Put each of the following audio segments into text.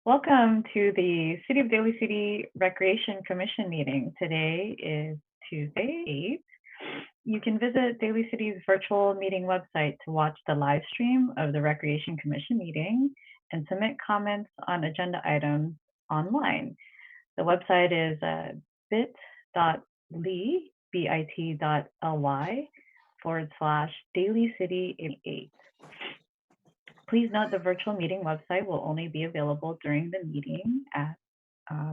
Welcome to the City of Daly City Recreation Commission meeting. Today is Tuesday, 8th. You can visit Daly City's virtual meeting website to watch the live stream of the Recreation Commission meeting and submit comments on agenda items online. The website is bit.ly/Daly City 8. Please note the virtual meeting website will only be available during the meeting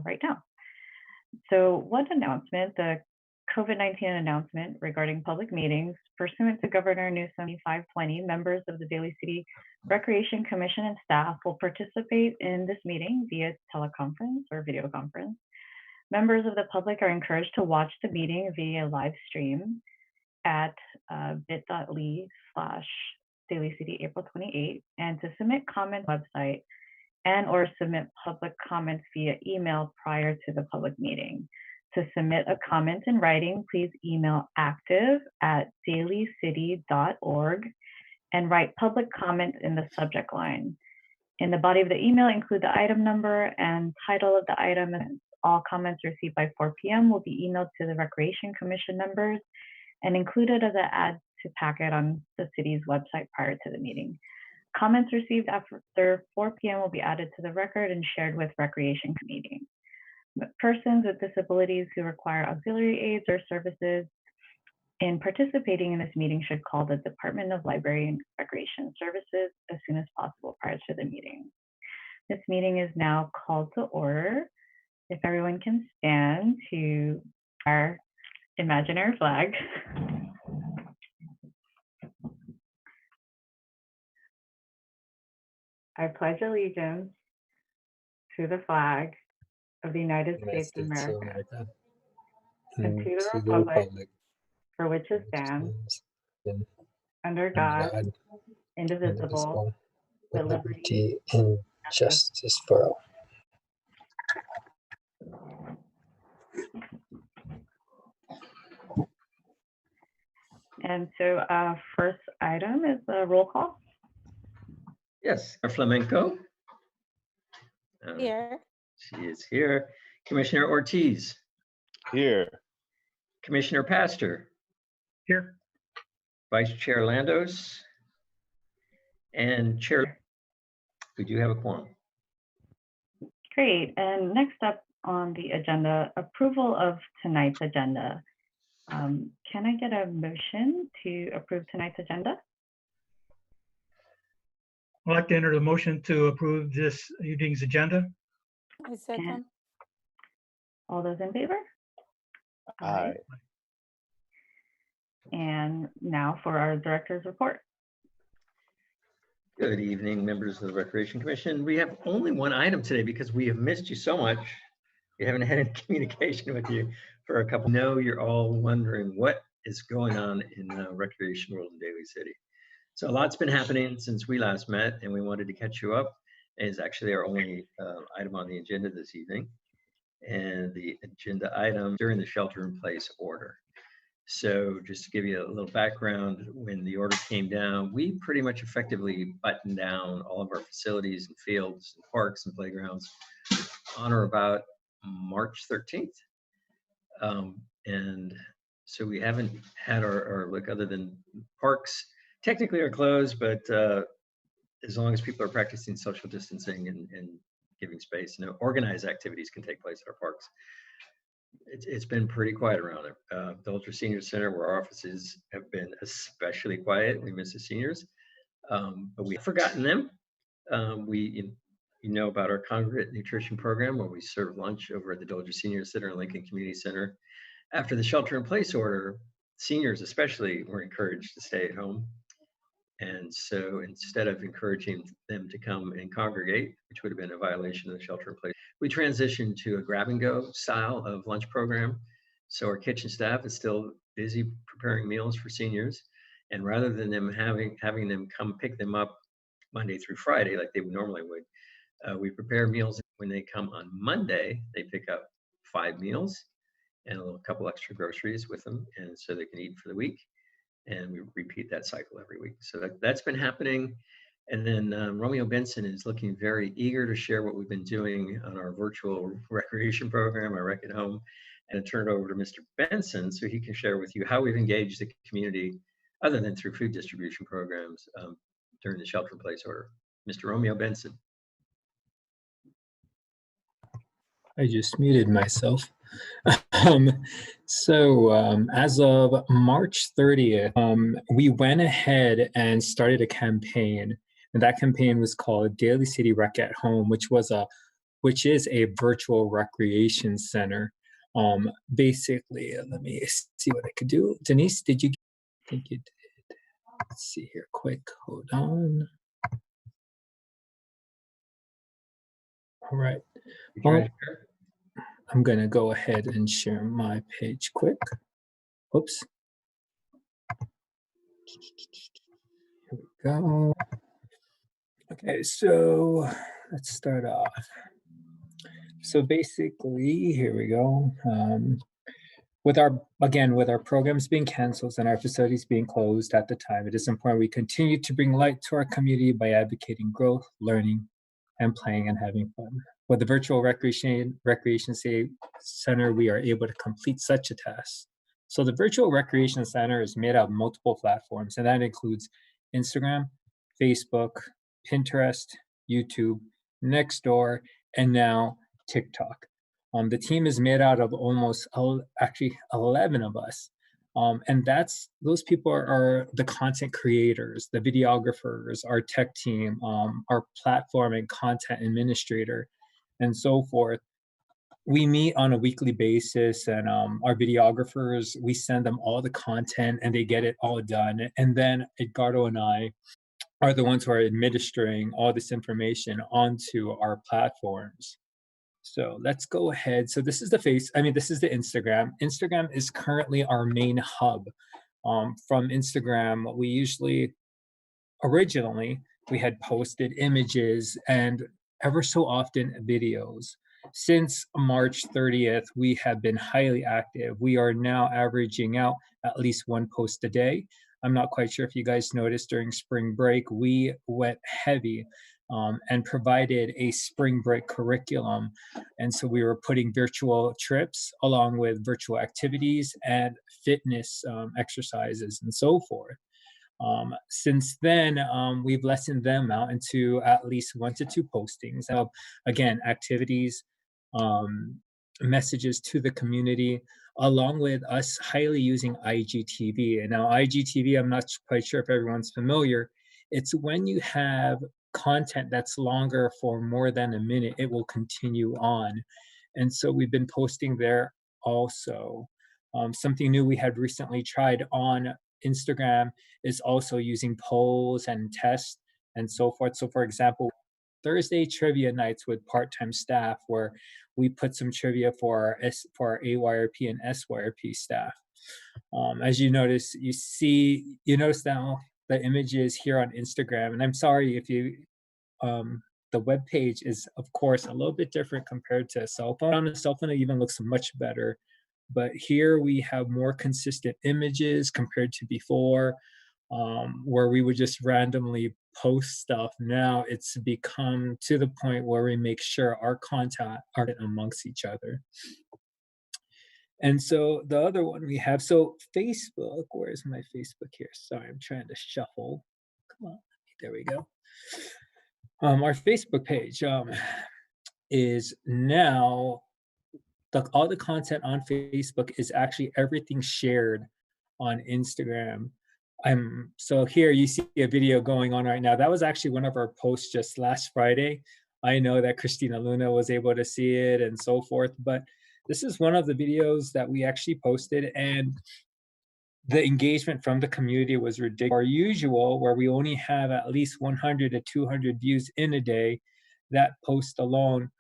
right now. So one announcement, the COVID-19 announcement regarding public meetings, pursuant to Governor Newsom 520, members of the Daly City Recreation Commission and staff will participate in this meeting via teleconference or video conference. Members of the public are encouraged to watch the meeting via live stream at bit.ly/Daly City April 28 and to submit comment website and or submit public comments via email prior to the public meeting. To submit a comment in writing, please email active@dalycity.org and write public comment in the subject line. In the body of the email, include the item number and title of the item, and all comments received by 4 p.m. will be emailed to the Recreation Commission members and included as an add to packet on the city's website prior to the meeting. Comments received after 4 p.m. will be added to the record and shared with Recreation Committee. Persons with disabilities who require auxiliary aids or services in participating in this meeting should call the Department of Library and Recreation Services as soon as possible prior to the meeting. This meeting is now called to order. If everyone can stand to our imaginary flag. I pledge allegiance to the flag of the United States of America and to the republic for which it stands, under God, indivisible, with liberty and justice for all. And so first item is the roll call. Yes, Flamenco. Here. She is here. Commissioner Ortiz. Here. Commissioner Pastor. Here. Vice Chair Landos. And Chair. We do have a quorum. Great. And next up on the agenda, approval of tonight's agenda. Can I get a motion to approve tonight's agenda? I'd like to enter the motion to approve this evening's agenda. I second. All those in favor? Aye. And now for our director's report. Good evening, members of the Recreation Commission. We have only one item today because we have missed you so much. We haven't had any communication with you for a couple. I know you're all wondering what is going on in the recreation world in Daly City. So a lot's been happening since we last met, and we wanted to catch you up. And it's actually our only item on the agenda this evening. And the agenda item during the shelter-in-place order. So just to give you a little background, when the order came down, we pretty much effectively buttoned down all of our facilities and fields and parks and playgrounds on or about March 13th. And so we haven't had our look, other than parks technically are closed, but as long as people are practicing social distancing and giving space, organized activities can take place at our parks. It's been pretty quiet around it. The Ultra Senior Center, where our offices have been especially quiet. We miss the seniors, but we've forgotten them. You know about our congregate nutrition program, where we serve lunch over at the Ultra Senior Center and Lincoln Community Center. After the shelter-in-place order, seniors especially were encouraged to stay at home. And so instead of encouraging them to come and congregate, which would have been a violation of the shelter-in-place, we transitioned to a grab-and-go style of lunch program. So our kitchen staff is still busy preparing meals for seniors. And rather than them having them come pick them up Monday through Friday like they normally would, we prepare meals. When they come on Monday, they pick up 5 meals and a couple extra groceries with them, and so they can eat for the week. And we repeat that cycle every week. So that's been happening. And then Romeo Benson is looking very eager to share what we've been doing on our virtual recreation program, our Rec at Home, and turn it over to Mr. Benson so he can share with you how we've engaged the community other than through food distribution programs during the shelter-in-place order. Mr. Romeo Benson. I just muted myself. As of March 30th, we went ahead and started a campaign, and that campaign was called Daly City Rec at Home, which is a virtual recreation center. Basically, let me see what I could do. Denise, did you? I think you did. Let's see here, quick. Hold on. All right. Well, I'm gonna go ahead and share my page quick. Oops. Here we go. Okay, so let's start off. So basically, here we go. With our programs being canceled and our facilities being closed at the time, it is important we continue to bring light to our community by advocating growth, learning, and playing and having fun. With the virtual recreation center, we are able to complete such a task. So the virtual recreation center is made out of multiple platforms, and that includes Instagram, Facebook, Pinterest, YouTube, Nextdoor, and now TikTok. The team is made out of almost 11 of us. And those people are the content creators, the videographers, our tech team, our platform and content administrator, and so forth. We meet on a weekly basis, and our videographers, we send them all the content and they get it all done. And then Edgardo and I are the ones who are administering all this information onto our platforms. So let's go ahead. So this is this is the Instagram. Instagram is currently our main hub. From Instagram, originally, we had posted images and ever so often videos. Since March 30th, we have been highly active. We are now averaging out at least one post a day. I'm not quite sure if you guys noticed during spring break, we went heavy and provided a spring break curriculum. And so we were putting virtual trips along with virtual activities and fitness exercises and so forth. Since then, we've lessened them out into at least 1 to 2 postings. So again, activities, messages to the community, along with us highly using IGTV. And now IGTV, I'm not quite sure if everyone's familiar. It's when you have content that's longer for more than a minute, it will continue on. And so we've been posting there also. Something new we had recently tried on Instagram is also using polls and tests and so forth. So for example, Thursday trivia nights with part-time staff where we put some trivia for our AYRP and SYRP staff. As you notice, you notice now the images here on Instagram, and I'm sorry if the web page is of course a little bit different compared to a cell phone. On a cell phone, it even looks much better. But here we have more consistent images compared to before, where we would just randomly post stuff. Now it's become to the point where we make sure our content are amongst each other. And so the other one we have, so Facebook, where's my Facebook here? Sorry, I'm trying to shuffle. Come on, there we go. Our Facebook page is now, all the content on Facebook is actually everything shared on Instagram. So here you see a video going on right now. That was actually one of our posts just last Friday. I know that Christina Luna was able to see it and so forth, but this is one of the videos that we actually posted, and the engagement from the community was ridiculous. Our usual, where we only have at least 100 to 200 views in a day, that post alone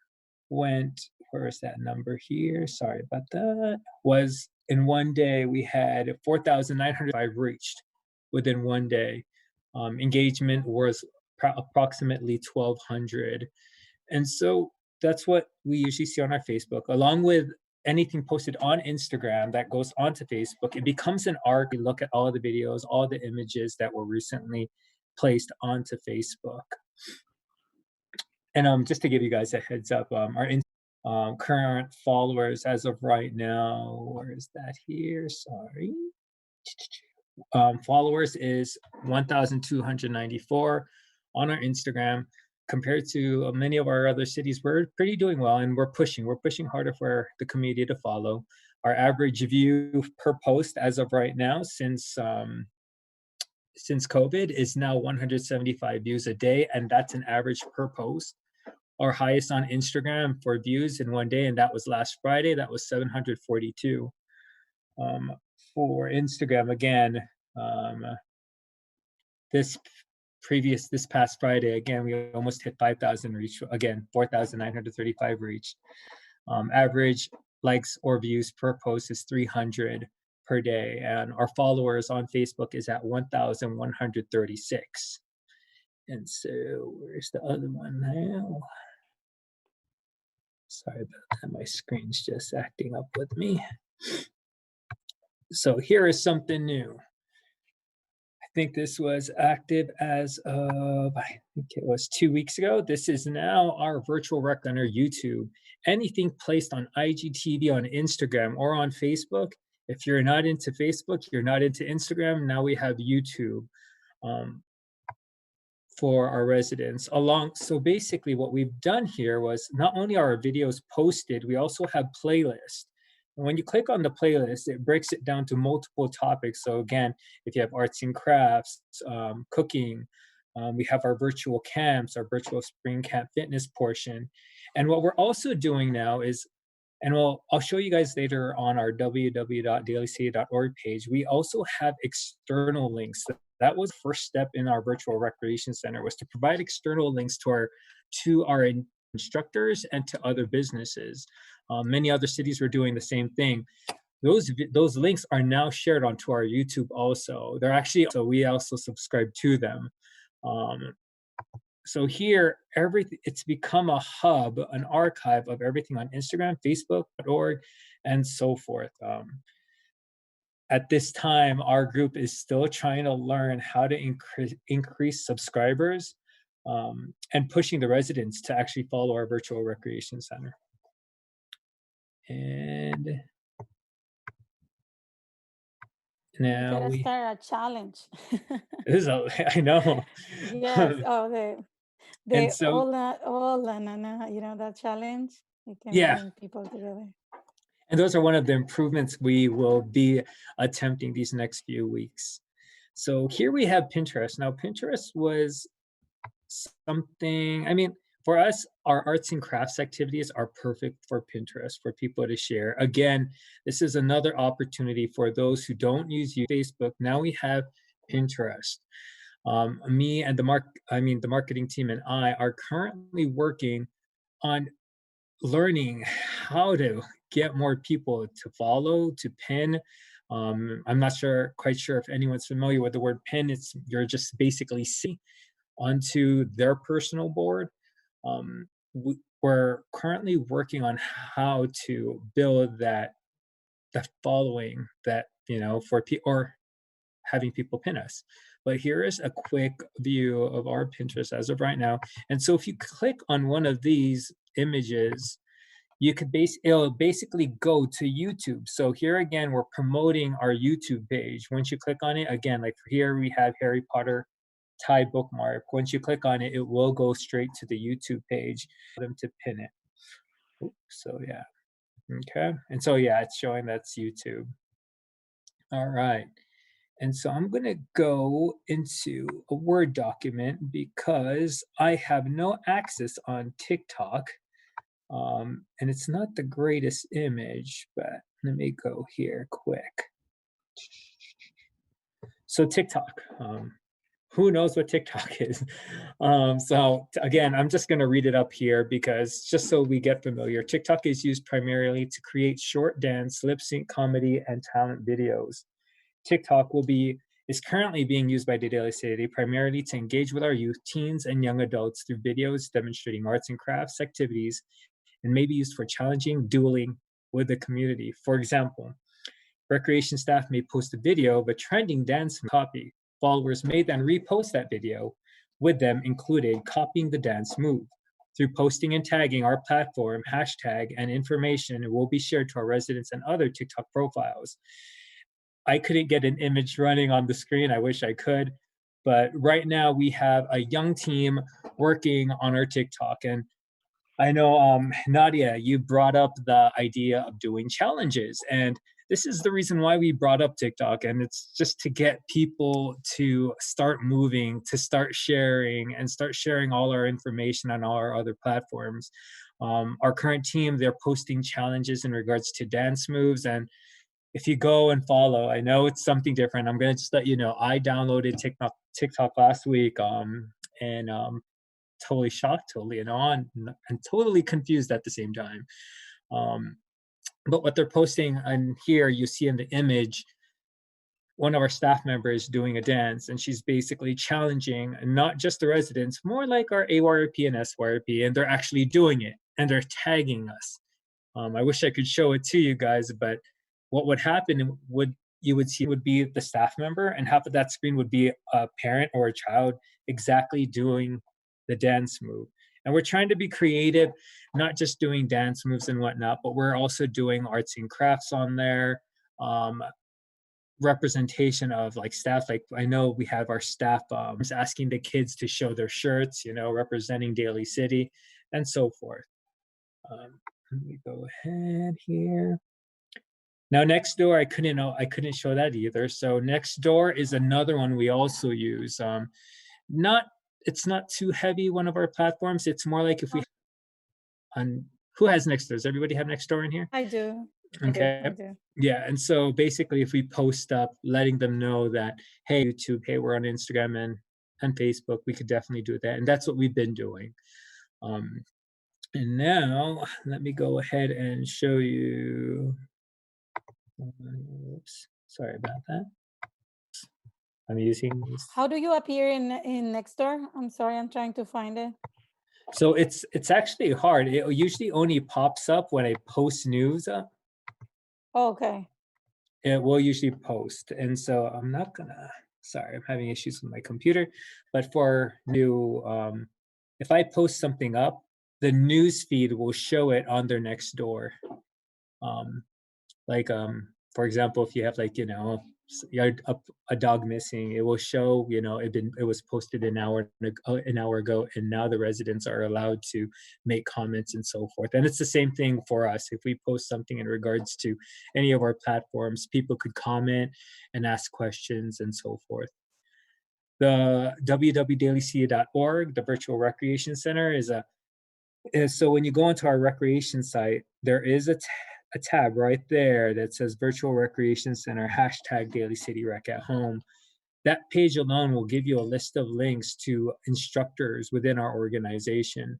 went, where is that number here? Sorry about that. Was in one day, we had 4,905 reached within one day. Engagement was approximately 1,200. And so that's what we usually see on our Facebook, along with anything posted on Instagram that goes onto Facebook. It becomes an arc. We look at all the videos, all the images that were recently placed onto Facebook. And just to give you guys a heads up, our current followers as of right now, where is that here? Sorry. Followers is 1,294 on our Instagram. Compared to many of our other cities, we're pretty doing well, and we're pushing harder for the community to follow. Our average view per post as of right now, since COVID, is now 175 views a day, and that's an average per post. Our highest on Instagram for views in one day, and that was last Friday, that was 742. For Instagram, again, this past Friday, again, we almost hit 5,000 reach, again, 4,935 reached. Average likes or views per post is 300 per day, and our followers on Facebook is at 1,136. And so where's the other one now? Sorry about that, my screen's just acting up with me. So here is something new. I think this was active as of, I think it was 2 weeks ago. This is now our virtual rec on our YouTube. Anything placed on IGTV, on Instagram, or on Facebook. If you're not into Facebook, you're not into Instagram, now we have YouTube for our residents. So basically what we've done here was not only are our videos posted, we also have playlists. And when you click on the playlist, it breaks it down to multiple topics. So again, if you have arts and crafts, cooking, we have our virtual camps, our virtual spring camp fitness portion. And what we're also doing now is, and I'll show you guys later on our www.dalycity.org page, we also have external links. That was the first step in our virtual recreation center, was to provide external links to our instructors and to other businesses. Many other cities were doing the same thing. Those links are now shared onto our YouTube also. So we also subscribe to them. So here, it's become a hub, an archive of everything on Instagram, Facebook.org, and so forth. At this time, our group is still trying to learn how to increase subscribers and pushing the residents to actually follow our virtual recreation center. And now we gotta start a challenge. I know. Yes. Oh, And so, you know, that challenge. You can bring people together. And those are one of the improvements we will be attempting these next few weeks. So here we have Pinterest. Now, Pinterest was something, I mean, for us, our arts and crafts activities are perfect for Pinterest, for people to share. Again, this is another opportunity for those who don't use Facebook. Now we have Pinterest. Me and the marketing team and I are currently working on learning how to get more people to follow, to pin. I'm not quite sure if anyone's familiar with the word pin. You're just basically onto their personal board. We're currently working on how to build that following that, for people, or having people pin us. But here is a quick view of our Pinterest as of right now. And so if you click on one of these images, you could it'll basically go to YouTube. So here again, we're promoting our YouTube page. Once you click on it, again, like here we have Harry Potter tie bookmark. Once you click on it, it will go straight to the YouTube page for them to pin it. Oops, so yeah, okay. And so yeah, it's showing that's YouTube. All right. And so I'm going to go into a Word document because I have no access on TikTok. And it's not the greatest image, but let me go here quick. So TikTok, who knows what TikTok is? So again, I'm just going to read it up here because just so we get familiar, TikTok is used primarily to create short dance, lip sync comedy, and talent videos. TikTok is currently being used by the Daly City primarily to engage with our youth, teens, and young adults through videos demonstrating arts and crafts activities, and may be used for challenging dueling with the community. For example, recreation staff may post a video of a trending dance copy Followers may then repost that video with them included, copying the dance move. Through posting and tagging our platform, hashtag, and information, it will be shared to our residents and other TikTok profiles. I couldn't get an image running on the screen. I wish I could. But right now we have a young team working on our TikTok. And I know, Nadia, you brought up the idea of doing challenges. And this is the reason why we brought up TikTok. And it's just to get people to start moving, to start sharing, and start sharing all our information on all our other platforms. Our current team, they're posting challenges in regards to dance moves. And if you go and follow, I know it's something different. I'm going to just let you know, I downloaded TikTok last week, and totally shocked, totally in awe, and totally confused at the same time. But what they're posting on here, you see in the image, one of our staff members doing a dance, and she's basically challenging not just the residents, more like our AYRP and SYRP, and they're actually doing it, and they're tagging us. I wish I could show it to you guys, but what would happen you would see would be the staff member, and half of that screen would be a parent or a child exactly doing the dance move. And we're trying to be creative, not just doing dance moves and whatnot, but we're also doing arts and crafts on there, representation of like staff. Like I know we have our staff asking the kids to show their shirts, representing Daly City and so forth. Let me go ahead here. Now, Nextdoor, I couldn't show that either. So Nextdoor is another one we also use. It's not too heavy, one of our platforms. It's more like if we who has Nextdoor? Does everybody have Nextdoor in here? I do. Okay. I do. Yeah, and so basically if we post up letting them know that, hey, YouTube, hey, we're on Instagram and Facebook, we could definitely do that. And that's what we've been doing. And now let me go ahead and show you. Oops, sorry about that. I'm using these. How do you appear in Nextdoor? I'm sorry, I'm trying to find it. So it's actually hard. It usually only pops up when I post news up. Oh, okay. It will usually post. And so I'm not gonna, sorry, I'm having issues with my computer. But for new, if I post something up, the news feed will show it on their Nextdoor. For example, if you have a dog missing, it will show, it was posted an hour ago, and now the residents are allowed to make comments and so forth. And it's the same thing for us. If we post something in regards to any of our platforms, people could comment and ask questions and so forth. The www.dalycity.org, the Virtual Recreation Center, so when you go into our recreation site, there is a tab right there that says Virtual Recreation Center, hashtag Daly City Rec at Home. That page alone will give you a list of links to instructors within our organization,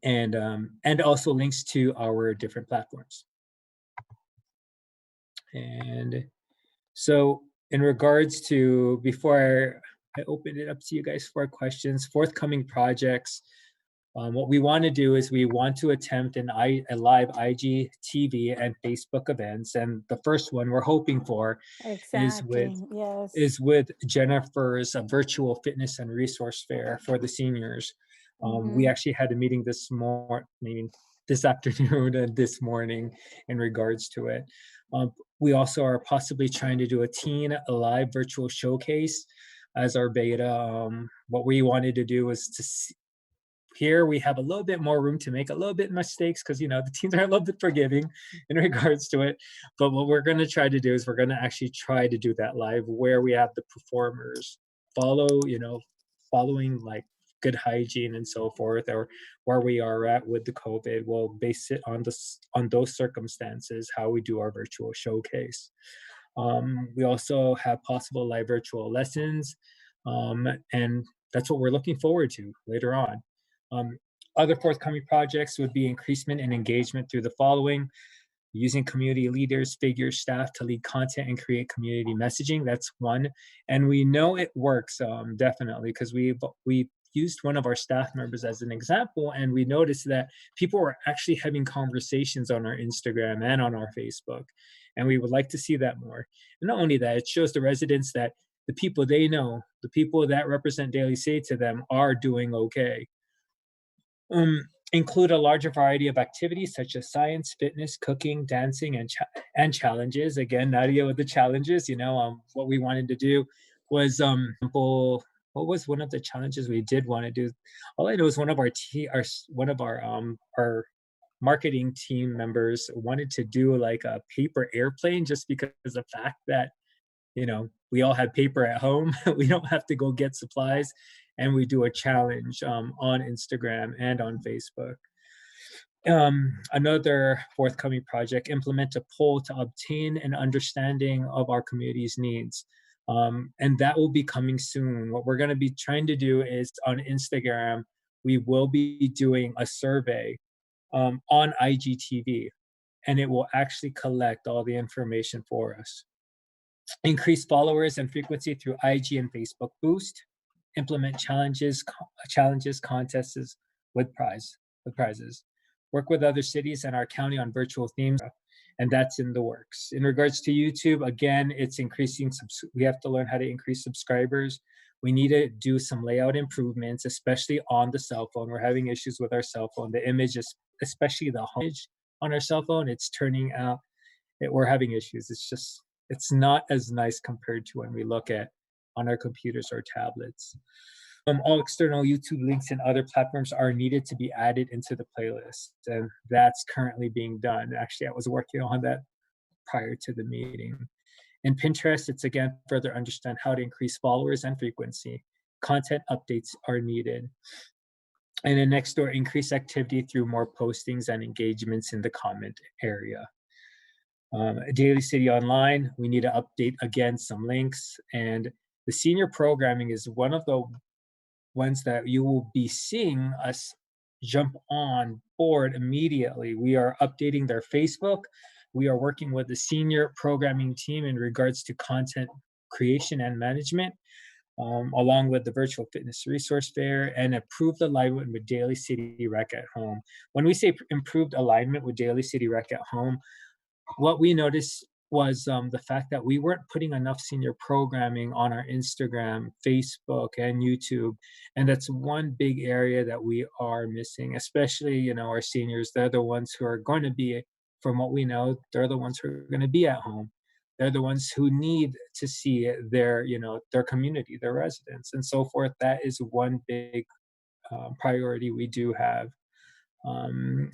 and also links to our different platforms. And so in regards to, before I open it up to you guys for questions, forthcoming projects, what we want to do is we want to attempt a live IGTV and Facebook events. And the first one we're hoping for is with Jennifer's virtual fitness and resource fair for the seniors. We actually had a meeting this afternoon and this morning in regards to it. We also are possibly trying to do a live virtual showcase as our beta. What we wanted to do was to see, here we have a little bit more room to make a little bit mistakes because the teens are a little bit forgiving in regards to it. But what we're going to try to do is we're going to actually try to do that live where we have the performers following like good hygiene and so forth, or where we are at with the COVID. We'll base it on those circumstances, how we do our virtual showcase. We also have possible live virtual lessons, and that's what we're looking forward to later on. Other forthcoming projects would be increasement in engagement through the following: using community leaders, figures, staff to lead content and create community messaging. That's one. And we know it works, definitely, because we used one of our staff members as an example, and we noticed that people were actually having conversations on our Instagram and on our Facebook. And we would like to see that more. And not only that, it shows the residents that the people they know, the people that represent Daly City to them are doing okay. Include a larger variety of activities such as science, fitness, cooking, dancing, and challenges. Again, Nadia with the challenges. What we wanted to do was what was one of the challenges we did want to do? All I know is one of our marketing team members wanted to do like a paper airplane, just because of the fact that we all had paper at home. We don't have to go get supplies, and we do a challenge on Instagram and on Facebook. Another forthcoming project, implement a poll to obtain an understanding of our community's needs. And that will be coming soon. What we're going to be trying to do is on Instagram, we will be doing a survey on IGTV, and it will actually collect all the information for us. Increase followers and frequency through IG and Facebook boost. Implement challenges, contests with prizes. Work with other cities and our county on virtual themes, and that's in the works. In regards to YouTube, again, it's increasing. We have to learn how to increase subscribers. We need to do some layout improvements, especially on the cell phone. We're having issues with our cell phone. The images, especially the image on our cell phone, it's turning out, we're having issues. It's not as nice compared to when we look at on our computers or tablets. All external YouTube links and other platforms are needed to be added into the playlist, and that's currently being done. Actually, I was working on that prior to the meeting. In Pinterest, it's again further understand how to increase followers and frequency. Content updates are needed. And in Nextdoor, increase activity through more postings and engagements in the comment area. Daly City Online, we need to update again some links, and the senior programming is one of the ones that you will be seeing us jump on board immediately. We are updating their Facebook. We are working with the senior programming team in regards to content creation and management, along with the virtual fitness resource fair, and improved alignment with Daly City Rec at Home. When we say improved alignment with Daly City Rec at Home, what we noticed was the fact that we weren't putting enough senior programming on our Instagram, Facebook, and YouTube. And that's one big area that we are missing, especially, our seniors. They're the ones who are going to be, from what we know, they're the ones who are going to be at home. They're the ones who need to see their community, their residents, and so forth. That is one big priority we do have.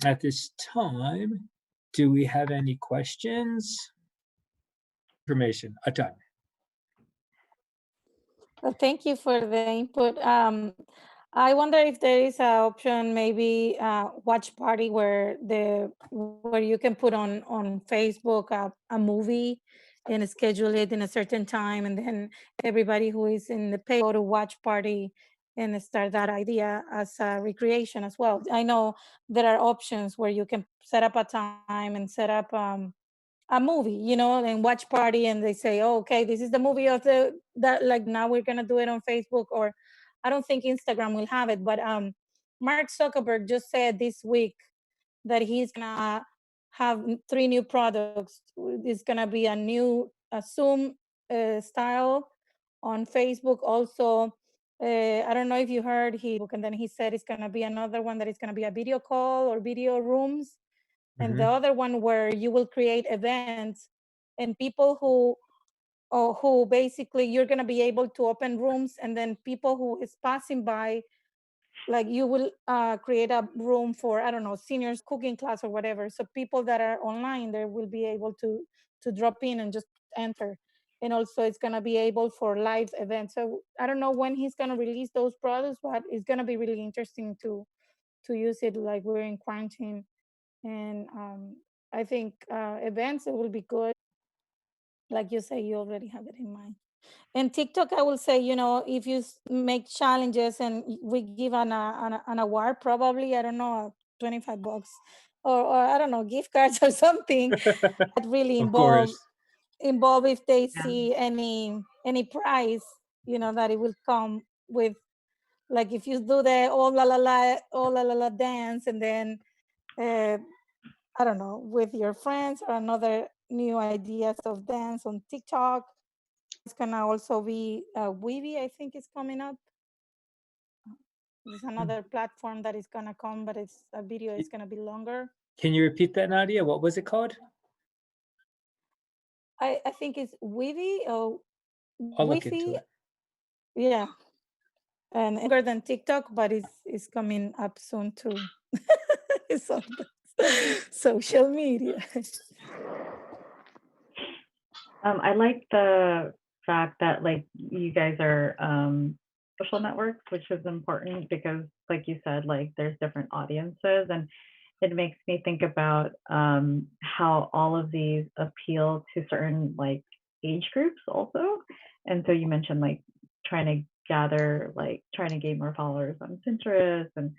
At this time, do we have any questions? Information, a ton. Well, thank you for the input. I wonder if there is an option, maybe watch party where you can put on Facebook a movie and schedule it in a certain time, and then everybody who is in the pay go to watch party and start that idea as a recreation as well. I know there are options where you can set up a time and set up a movie, and watch party, and they say, oh, okay, this is the movie of that, like, now we're gonna do it on Facebook, or I don't think Instagram will have it, but Mark Zuckerberg just said this week that he's gonna have 3 new products. It's gonna be a Zoom style on Facebook. Also, I don't know if you heard and then he said it's gonna be another one that is gonna be a video call or video rooms. And the other one where you will create events, and people who basically you're going to be able to open rooms, and then people who is passing by, like, you will create a room for, I don't know, seniors cooking class or whatever. So people that are online, they will be able to drop in and just enter. And also it's going to be able for live events. So I don't know when he's going to release those products, but it's going to be really interesting to use it, like we're in quarantine. And I think events, it will be good. Like you say, you already have it in mind. And TikTok, I will say, if you make challenges and we give an award, probably, I don't know, $25 or I don't know, gift cards or something that really involve if they see any prize, that it will come with Like if you do the oh la la la dance, and then I don't know, with your friends, or another new ideas of dance on TikTok. It's gonna also be Weavy, I think is coming up. There's another platform that is gonna come, but it's a video is gonna be longer. Can you repeat that, Nadia? What was it called? I think it's Weavy or I'll look into Wi-Fi. it. Yeah. And longer than TikTok, but it's coming up soon too. It's on the social media. I like the fact that like you guys are social networks, which is important because, like you said, like there's different audiences, and it makes me think about how all of these appeal to certain like age groups also. And so you mentioned like trying to gather, like trying to gain more followers on Pinterest, and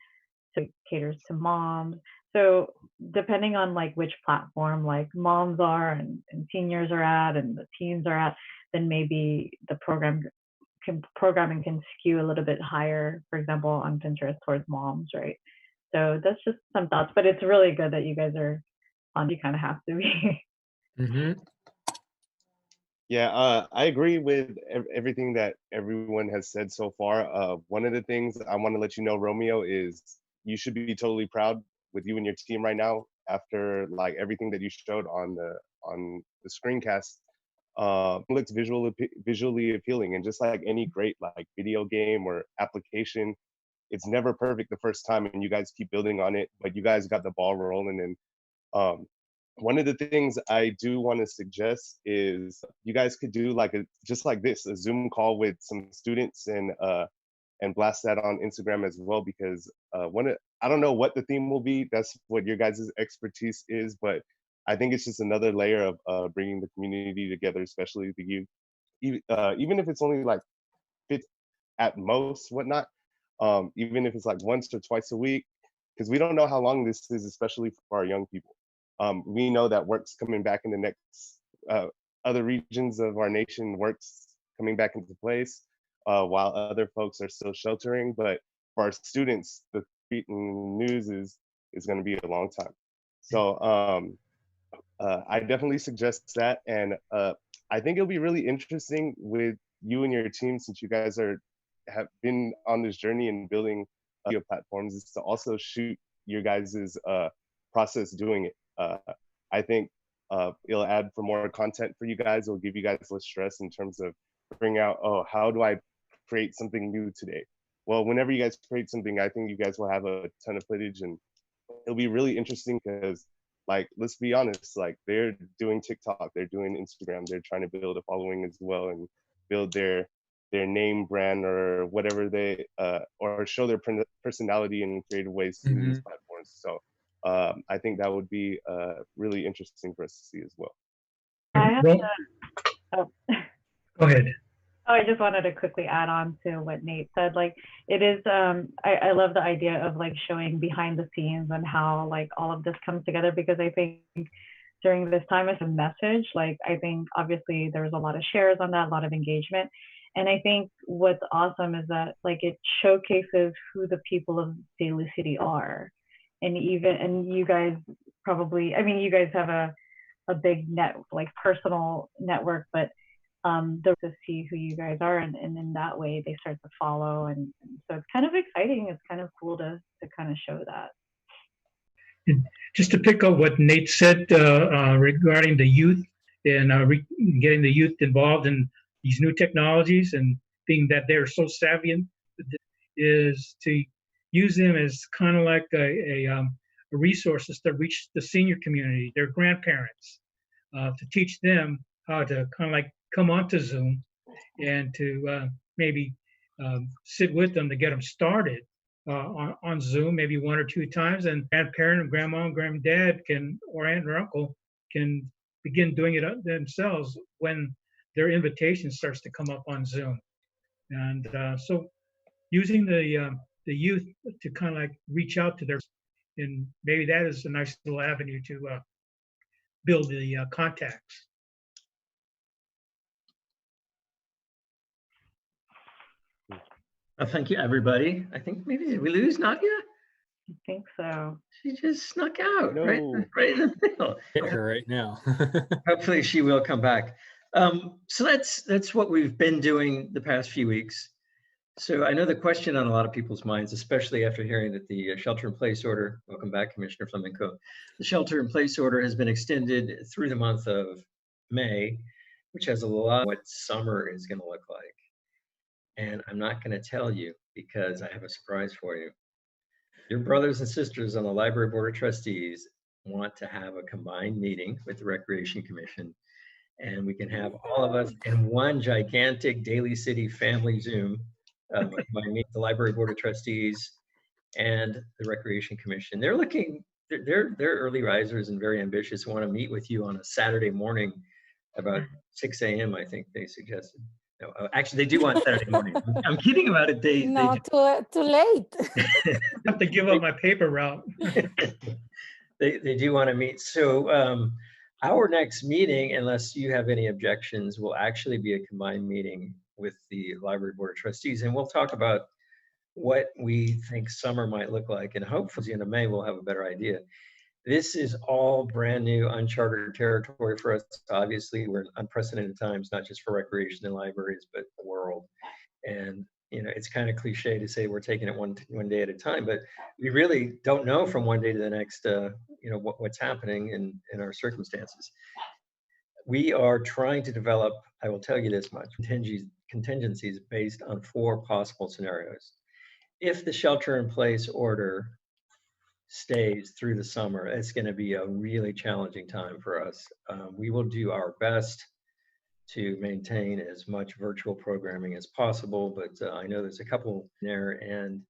so it caters to moms. So depending on like which platform like moms are and seniors are at and the teens are at, then maybe the programming can skew a little bit higher, for example, on Pinterest towards moms, right? So that's just some thoughts, but it's really good that you guys are on. You kind of have to be. Mm-hmm. Yeah, I agree with everything that everyone has said so far. One of the things I want to let you know, Romeo, is you should be totally proud with you and your team right now after like everything that you showed on the screencast. Looks visually appealing, and just like any great like video game or application, it's never perfect the first time, and you guys keep building on it. But you guys got the ball rolling, and one of the things I do want to suggest is you guys could do like just like this, a Zoom call with some students, and blast that on Instagram as well, because I don't know what the theme will be. That's what your guys' expertise is, but I think it's just another layer of bringing the community together, especially the youth. Even if it's only like 50 at most, whatnot. Even if it's like once or twice a week, because we don't know how long this is, especially for our young people. We know that work's coming back in the next other regions of our nation, work's coming back into place, while other folks are still sheltering. But for our students, the news is going to be a long time. So I definitely suggest that, and I think it'll be really interesting with you and your team, since you guys have been on this journey and building video platforms, is to also shoot your guys' process doing it. I think it'll add for more content for you guys. It'll give you guys less stress in terms of figuring out, oh, how do I create something new today? Well, whenever you guys create something, I think you guys will have a ton of footage, and it'll be really interesting because, like, let's be honest, like they're doing TikTok, they're doing Instagram, they're trying to build a following as well and build their name brand or whatever they or show their personality in creative ways through these platforms. So I think that would be really interesting for us to see as well. I have to, oh. Go ahead. Oh, I just wanted to quickly add on to what Nate said. Like, it is, I love the idea of like showing behind the scenes and how like all of this comes together, because I think during this time as a message, like I think obviously there was a lot of shares on that, a lot of engagement. And I think what's awesome is that like it showcases who the people of Daly City are. And you guys probably, I mean, you guys have a big like personal network, but to see who you guys are, and in that way they start to follow, and so it's kind of exciting. It's kind of cool to kind of show that. And just to pick up what Nate said regarding the youth and getting the youth involved in these new technologies, and being that they're so savvy, is to use them as kind of like a resources to reach the senior community, their grandparents, to teach them how to kind of like come onto Zoom and to maybe sit with them to get them started on Zoom, maybe 1 or 2 times, and grandparent and grandma and granddad or aunt or uncle can begin doing it themselves when their invitation starts to come up on Zoom. And so using the youth to kind of like reach out to their, and maybe that is a nice little avenue to build the contacts. Thank you, everybody. I think maybe did we lose Nadia? I think so. She just snuck out No. right in the middle. Hit her right now. Hopefully she will come back. So that's what we've been doing the past few weeks. So I know the question on a lot of people's minds, especially after hearing that the shelter-in-place order, welcome back, Commissioner Flamenco, the shelter-in-place order has been extended through the month of May, which has a lot of what summer is going to look like. And I'm not going to tell you because I have a surprise for you. Your brothers and sisters on the Library Board of Trustees want to have a combined meeting with the Recreation Commission, and we can have all of us in one gigantic Daly City family Zoom. I meet the Library Board of Trustees and the Recreation Commission. They're looking, they're early risers and very ambitious, want to meet with you on a Saturday morning about 6 a.m. I think they suggested. No, actually, they do want Saturday morning. I'm kidding about it. No, too late. I have to give up my paper route. they do want to meet. So our next meeting, unless you have any objections, will actually be a combined meeting with the Library Board of Trustees, and we'll talk about what we think summer might look like, and hopefully at the end of May we'll have a better idea. This is all brand new, uncharted territory for us. Obviously, we're in unprecedented times, not just for recreation and libraries, but the world. And you know, it's kind of cliche to say we're taking it one day at a time, but we really don't know from one day to the next, you know, what's happening in our circumstances. We are trying to develop, I will tell you this much, contingencies based on 4 possible scenarios. If the shelter-in-place order stays through the summer, it's going to be a really challenging time for us. We will do our best to maintain as much virtual programming as possible, but I know there's a couple there, and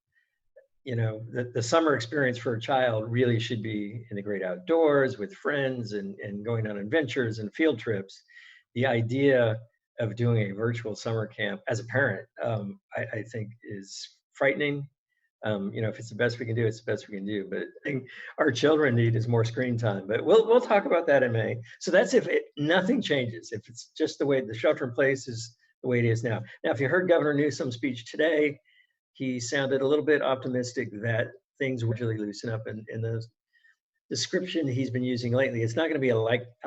you know, the summer experience for a child really should be in the great outdoors with friends and going on adventures and field trips. The idea of doing a virtual summer camp as a parent, I think is frightening. You know, if it's the best we can do, it's the best we can do. But I think our children need is more screen time. But we'll talk about that in May. So that's if nothing changes, if it's just the way the shelter in place is the way it is now. Now, if you heard Governor Newsom's speech today, he sounded a little bit optimistic that things will really loosen up. And the description he's been using lately, it's not going to be a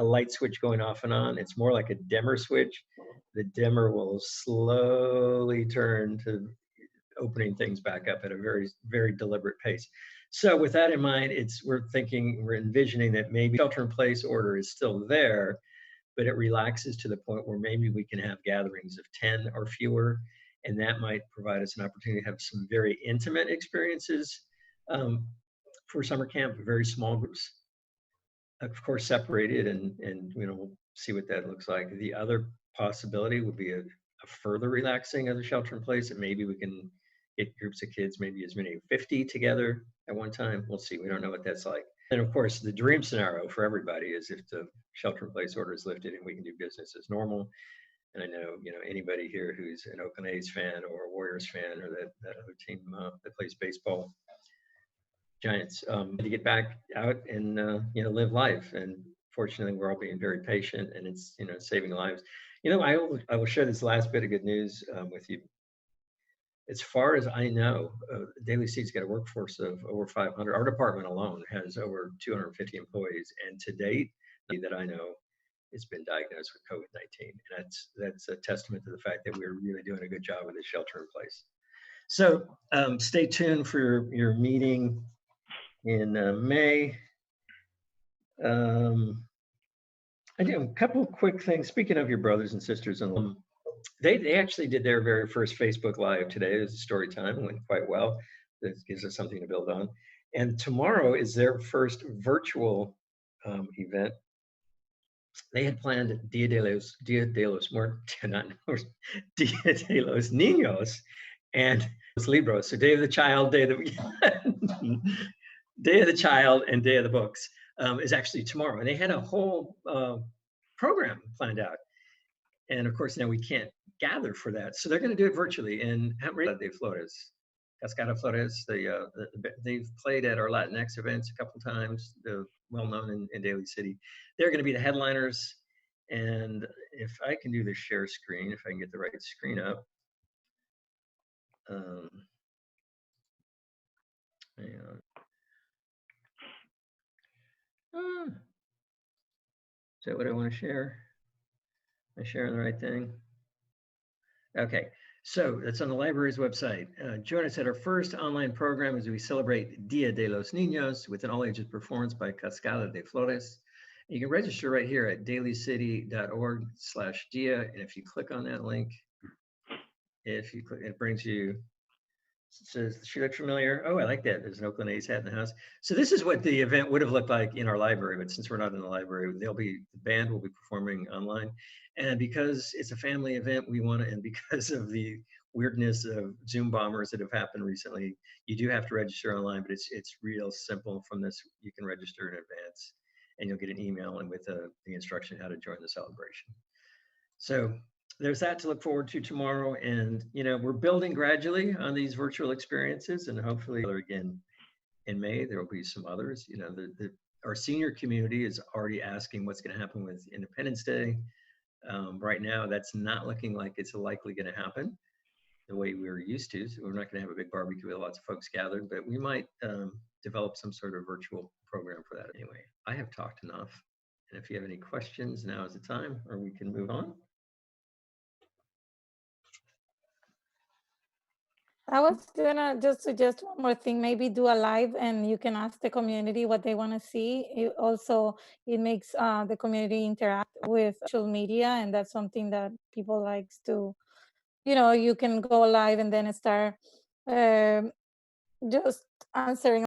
light switch going off and on. It's more like a dimmer switch. The dimmer will slowly turn to opening things back up at a very, very deliberate pace. So with that in mind, we're envisioning that maybe shelter-in-place order is still there, but it relaxes to the point where maybe we can have gatherings of 10 or fewer, and that might provide us an opportunity to have some very intimate experiences for summer camp, very small groups, of course, separated, and you know, we'll see what that looks like. The other possibility would be a further relaxing of the shelter in place, and maybe we can get groups of kids, maybe as many as 50 together at one time. We'll see. We don't know what that's like. And of course, the dream scenario for everybody is if the shelter in place order is lifted and we can do business as normal. And I know, you know, anybody here who's an Oakland A's fan or a Warriors fan or that other team that plays baseball, Giants, to get back out and, you know, live life. And fortunately, we're all being very patient, and it's, you know, saving lives. You know, I will share this last bit of good news with you. As far as I know, Daly City's got a workforce of over 500. Our department alone has over 250 employees, and to date, that I know, has been diagnosed with COVID-19. And that's a testament to the fact that we're really doing a good job with the shelter in place. So stay tuned for your meeting in May. I do a couple of quick things. Speaking of your brothers and sisters in law, they actually did their very first Facebook Live today. It was a story time. It went quite well. That gives us something to build on. And tomorrow is their first virtual event. They had planned Dia de los Niños and Los Libros. So Day of the Child, Day of the Child, and Day of the Books is actually tomorrow. And they had a whole program planned out. And of course, now we can't gather for that. So they're going to do it virtually in de Flores. Cascada Flores. They've played at our Latinx events a couple times, well-known in Daly City. They're going to be the headliners. And if I can do the share screen, if I can get the right screen up. Hang on. Is that what I want to share? Am I sharing the right thing? Okay, so that's on the library's website. Join us at our first online program as we celebrate Dia de los Niños with an all-ages performance by Cascada de Flores. You can register right here at dalycity.org/dia. And if you click on that link, if you click, it brings you, says, she look familiar. Oh, I like that. There's an Oakland A's hat in the house. So this is what the event would have looked like in our library, but since we're not in the library, the band will be performing online. And because it's a family event, we want to, and because of the weirdness of Zoom bombers that have happened recently, you do have to register online, but it's real simple. From this, you can register in advance and you'll get an email and with the instruction how to join the celebration. So there's that to look forward to tomorrow. And, you know, we're building gradually on these virtual experiences, and hopefully again in May, there will be some others. You know, our senior community is already asking what's going to happen with Independence Day. Right now, that's not looking like it's likely going to happen the way we were used to. So we're not going to have a big barbecue with lots of folks gathered, but we might develop some sort of virtual program for that. Anyway, I have talked enough. And if you have any questions, now is the time, or we can move on. I was gonna just suggest one more thing, maybe do a live and you can ask the community what they want to see. It makes the community interact with social media, and that's something that people likes to, you know, you can go live and then start just answering